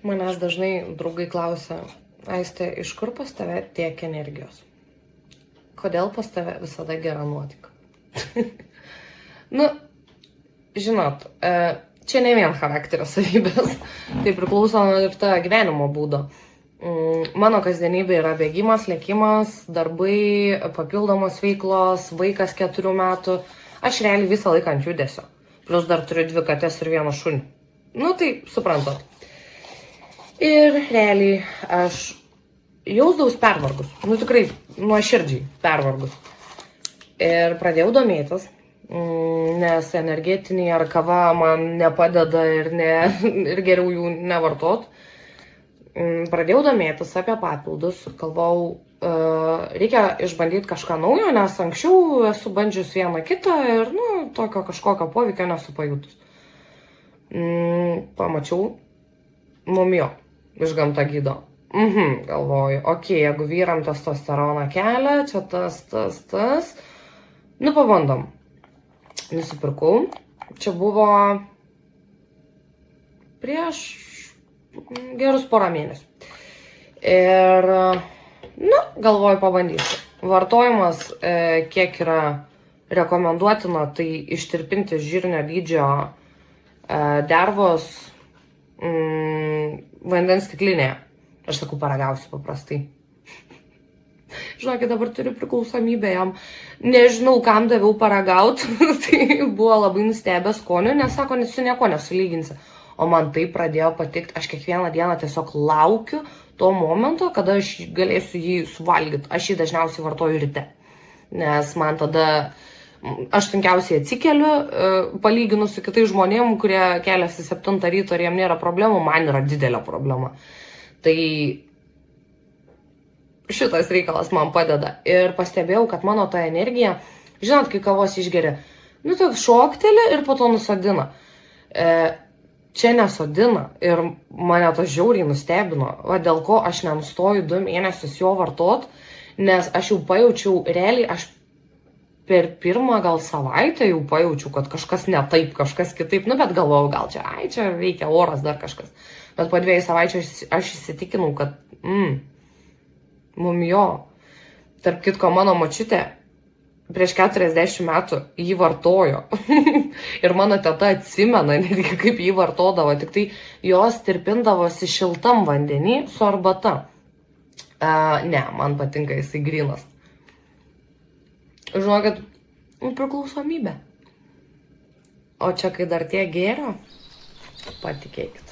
Manęs dažnai draugai klausia, Aiste, iš kur pas tave tiek energijos? Kodėl pas tave visada gera nuotaika? Nu, žinot, čia ne vien charakterio savybės, tai priklauso ir ta gyvenimo būdo. Mano kasdienybė yra bėgimas, lėkimas, darbai, papildomos veiklos, vaikas 4 metų. Aš realiai visą laiką ant judesio. Plus dar turiu 2 kates ir 1 šunį. Nu tai suprantat. Ir realiai aš jausdaus pervargus. Nu tikrai nuoširdžiai pervargus. Ir pradėjau domėtis, nes energetiniai ar kava man nepadeda ir geriau jų nevartot. Pradėjau domėtis apie papildus, galvojau, reikia išbandyti kažką naujo, nes anksčiau esu bandžius vieną kitą ir, tokio kažkokio poveikio nesu pajutus. Pamačiau Mumio iš Gamta gydo. Galvoju, jeigu vyram testosteroną kelia, čia tas. Pabandom. Nusipirkau. Čia buvo prieš gerus porą mėnesių. Ir, galvoju, pabandysiu. Vartojimas, kiek yra rekomenduotina, tai ištirpinti žirnio dydžio dervos vandens stiklinėje. Aš sakau, paragausiu paprastai. Žinokit, dabar turiu priklausomybę jam. Nežinau, kam daviau paragauti. Tai buvo labai nustebęs skoniu, nes sako, su nieko nesulyginsi. O man tai pradėjo patikti. Aš kiekvieną dieną tiesiog laukiu to momento, kada aš galėsiu jį suvalgyti. Aš jį dažniausiai vartoju ryte. Nes man tada aš sunkiausiai atsikeliu, palyginus su kitais žmonėm, kurie keliasi 7 ryto ir jiem nėra problemų, man yra didelė problema. Tai šitas reikalas man padeda. Ir pastebėjau, kad mano ta energija, žinot, kai kavos išgeria, tik šokteli ir po to nusodina. Čia nesodina ir mane to žiauriai nustebino. Dėl ko aš nenustoju 2 mėnesius jo vartot, nes aš jau pajaučiau, realiai aš per pirmą gal savaitę jau pajaučiau, kad kažkas ne taip, kažkas kitaip, bet galvojau, gal čia veikia oras, dar kažkas. Bet po 2 savaičių aš įsitikinau, kad Mumio. Tarp kitko, mano močiutė prieš 40 metų jį vartojo. Ir mano teta atsimena, netgi kaip jį vartodavo, tik tai jos tirpindavosi šiltam vandenį su arbata. Ne, man patinka jisai grynas. Žinokit, priklausomybė. O čia, kai dar tiek gėrio, patikėkit.